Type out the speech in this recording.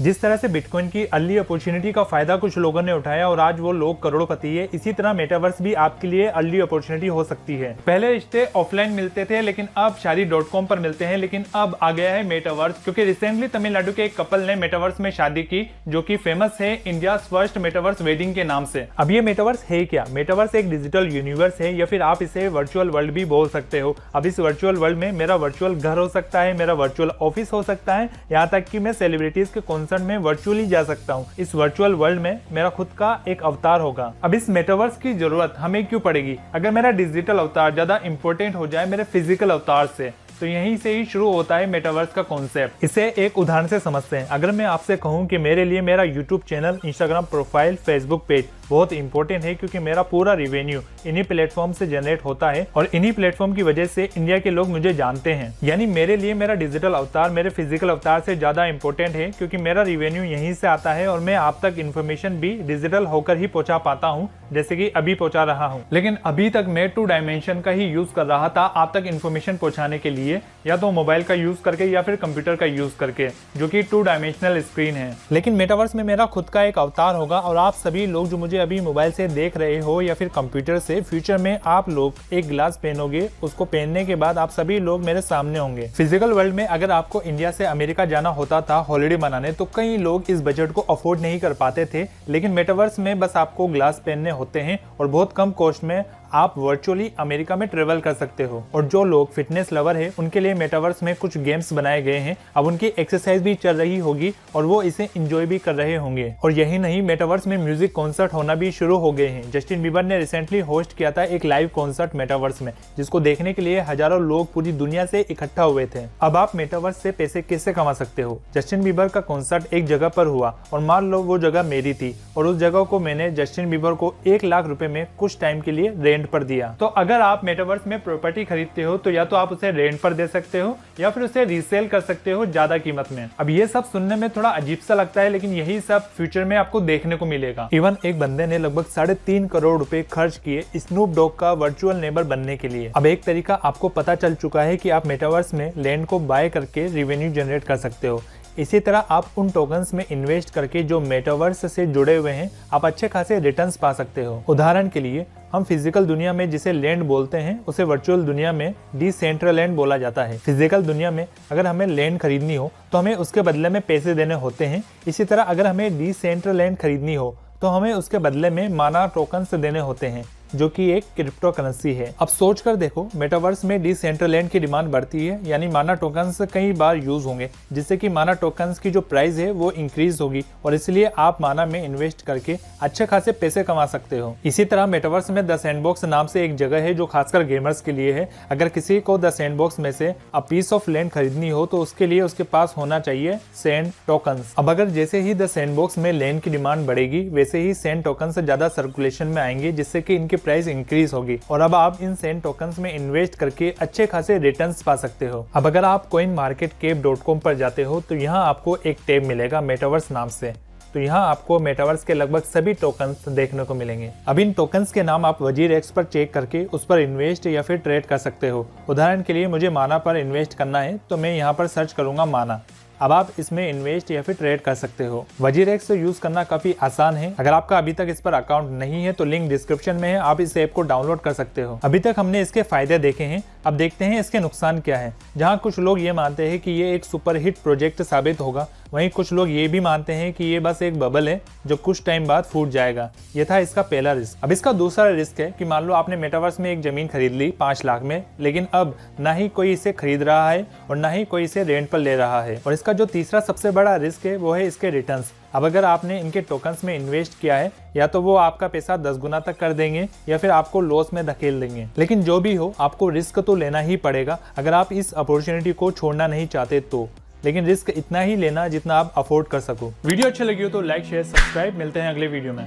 जिस तरह से बिटकॉइन की अर्ली अपॉर्चुनिटी का फायदा कुछ लोगों ने उठाया और आज वो लोग करोड़पति है, इसी तरह मेटावर्स भी आपके लिए अर्ली अपॉर्चुनिटी हो सकती है। पहले रिश्ते ऑफलाइन मिलते थे लेकिन अब शादी.com पर मिलते हैं, लेकिन अब आ गया है मेटावर्स, क्योंकि रिसेंटली तमिलनाडु के एक कपल ने मेटावर्स में शादी की जो कि फेमस है इंडिया फर्स्ट मेटावर्स वेडिंग के नाम से। अब ये मेटावर्स है क्या? मेटावर्स एक डिजिटल यूनिवर्स है या फिर आप इसे वर्चुअल वर्ल्ड भी बोल सकते हो। अब इस वर्चुअल वर्ल्ड में मेरा वर्चुअल घर हो सकता है, मेरा वर्चुअल ऑफिस हो सकता है, यहाँ तक कि मैं सेलिब्रिटीज के कॉन्सर्ट में वर्चुअली जा सकता हूँ। इस वर्चुअल वर्ल्ड में मेरा खुद का एक अवतार होगा। अब इस मेटावर्स की जरूरत हमें क्यों पड़ेगी? अगर मेरा डिजिटल अवतार ज्यादा इंपॉर्टेंट हो जाए मेरे फिजिकल अवतार से, तो यहीं से ही शुरू होता है मेटावर्स का कॉन्सेप्ट। इसे एक उदाहरण से समझते हैं। अगर मैं आपसे कहूं कि मेरे लिए मेरा YouTube channel, Instagram profile, Facebook page बहुत इंपॉर्टेंट है क्योंकि मेरा पूरा रेवेन्यू इन्हीं प्लेटफॉर्म से जनरेट होता है और इन्हीं प्लेटफॉर्म की वजह से इंडिया के लोग मुझे जानते हैं। यानी मेरे लिए मेरा डिजिटल अवतार मेरे फिजिकल अवतार से ज्यादा इंपॉर्टेंट है क्योंकि मेरा रेवेन्यू यहीं से आता है और मैं आप तक इन्फॉर्मेशन भी डिजिटल होकर ही पहुंचा पाता हूं, जैसे कि अभी पहुंचा रहा हूं। लेकिन अभी तक मैं 2 डायमेंशन का ही यूज कर रहा था आप तक इन्फॉर्मेशन पहुंचाने के लिए, या तो मोबाइल का यूज करके या फिर कंप्यूटर का यूज करके, जो कि 2 डायमेंशनल स्क्रीन है। लेकिन मेटावर्स में मेरा खुद का एक अवतार होगा और आप सभी लोग जो मुझे अभी मोबाइल से देख रहे हो या फिर कंप्यूटर से, फ्यूचर में आप लोग एक ग्लास पहनोगे, उसको पहनने के बाद आप सभी लोग मेरे सामने होंगे। फिजिकल वर्ल्ड में अगर आपको इंडिया से अमेरिका जाना होता था हॉलिडे मनाने, तो कई लोग इस बजट को अफोर्ड नहीं कर पाते थे। लेकिन मेटावर्स में बस आपको ग्लास पहनने होते हैं और बहुत कम कॉस्ट में आप वर्चुअली अमेरिका में ट्रेवल कर सकते हो। और जो लोग फिटनेस लवर है उनके लिए मेटावर्स में कुछ गेम्स बनाए गए हैं। अब उनकी एक्सरसाइज भी चल रही होगी और वो इसे एंजॉय भी कर रहे होंगे। और यही नहीं, मेटावर्स में म्यूजिक कॉन्सर्ट होना भी शुरू हो गए हैं। जस्टिन बीबर ने रिसेंटली होस्ट किया था एक लाइव कॉन्सर्ट मेटावर्स में, जिसको देखने के लिए हजारों लोग पूरी दुनिया से इकट्ठा हुए थे। अब आप मेटावर्स से पैसे कैसे कमा सकते हो? जस्टिन बीबर का कॉन्सर्ट एक जगह पर हुआ और मान लो वो जगह मेरी थी और उस जगह को मैंने जस्टिन बीबर को 1 लाख रुपए में कुछ टाइम के लिए रेंट पर दिया। तो अगर आप मेटावर्स में प्रॉपर्टी खरीदते हो तो या तो आप उसे रेंट पर दे सकते हो या फिर उसे रीसेल कर सकते हो ज्यादा कीमत में। अब ये सब सुनने में थोड़ा अजीब सा लगता है, लेकिन यही सब फ्यूचर में आपको देखने को मिलेगा। इवन एक बंदे ने लगभग 3.5 करोड़ रुपए खर्च किए स्नूप डॉग का वर्चुअल नेबर बनने के लिए। अब एक तरीका आपको पता चल चुका है कि आप मेटावर्स में लैंड को बाय करके रेवेन्यू जनरेट कर सकते हो। इसी तरह आप उन टोकन्स में इन्वेस्ट करके जो मेटावर्स से जुड़े हुए हैं, आप अच्छे खासे रिटर्न्स पा सकते हो। उदाहरण के लिए हम फिजिकल दुनिया में जिसे लैंड बोलते हैं उसे वर्चुअल दुनिया में डिसेंट्रलैंड बोला जाता है। फिजिकल दुनिया में अगर हमें लैंड खरीदनी हो तो हमें उसके बदले में पैसे देने होते हैं। इसी तरह अगर हमें डिसेंट्रलैंड खरीदनी हो तो हमें उसके बदले में माना टोकन्स देने होते हैं, जो कि एक क्रिप्टो करेंसी है। अब सोच कर देखो, मेटावर्स में डिसेंट्रलैंड की डिमांड बढ़ती है, यानी माना टोकन्स कई बार यूज होंगे, जिससे कि माना टोकन्स की जो प्राइस है वो इंक्रीज होगी और इसलिए आप माना में इन्वेस्ट करके अच्छे खासे पैसे कमा सकते हो। इसी तरह मेटावर्स में द सैंडबॉक्स नाम से एक जगह है जो खासकर गेमर्स के लिए है। अगर किसी को द सैंडबॉक्स में से अ पीस ऑफ लैंड खरीदनी हो तो उसके लिए उसके पास होना चाहिए सैंड टोकन्स। अब अगर जैसे ही द सैंडबॉक्स में लैंड की डिमांड बढ़ेगी, वैसे ही सैंड टोकन्स ज्यादा सर्कुलेशन में आएंगे, जिससे कि इनके प्राइस इंक्रीज होगी और अब आप इन सैंड टोकन्स में इन्वेस्ट करके अच्छे खासे रिटर्न्स पा सकते हो। अब अगर आप coinmarketcap.com पर जाते हो तो यहाँ आपको एक टैब मिलेगा मेटावर्स नाम से। तो यहाँ आपको मेटावर्स के लगभग सभी टोकन्स देखने को मिलेंगे। अब इन टोकन्स के नाम आप WazirX पर चेक करके उस पर इन्वेस्ट या फिर ट्रेड कर सकते हो। उदाहरण के लिए मुझे माना पर इन्वेस्ट करना है तो मैं यहाँ पर सर्च करूंगा माना। अब आप इसमें इन्वेस्ट या फिर ट्रेड कर सकते हो। WazirX यूज करना काफी आसान है। अगर आपका अभी तक इस पर अकाउंट नहीं है तो लिंक डिस्क्रिप्शन में है, आप इस ऐप को डाउनलोड कर सकते हो। अभी तक हमने इसके फायदे देखे हैं, अब देखते हैं इसके नुकसान क्या है। जहां कुछ लोग ये मानते हैं कि ये एक सुपर हिट प्रोजेक्ट साबित होगा, वहीं कुछ लोग ये भी मानते हैं कि ये बस एक बबल है जो कुछ टाइम बाद फूट जाएगा। ये था इसका पहला रिस्क। अब इसका दूसरा रिस्क है कि मान लो आपने मेटावर्स में एक जमीन खरीद ली 5 लाख में, लेकिन अब ना ही कोई इसे खरीद रहा है और ना ही कोई इसे रेंट पर ले रहा है। और इसका जो तीसरा सबसे बड़ा रिस्क है वो है इसके रिटर्न्स। अब अगर आपने इनके टोकन्स में इन्वेस्ट किया है, या तो वो आपका पैसा 10 गुना तक कर देंगे या फिर आपको लॉस में धकेल देंगे। लेकिन जो भी हो, आपको रिस्क तो लेना ही पड़ेगा अगर आप इस अपॉर्चुनिटी को छोड़ना नहीं चाहते तो। लेकिन रिस्क इतना ही लेना जितना आप अफोर्ड कर सको। वीडियो अच्छी लगी हो तो लाइक शेयर सब्सक्राइब। मिलते हैं अगले वीडियो में।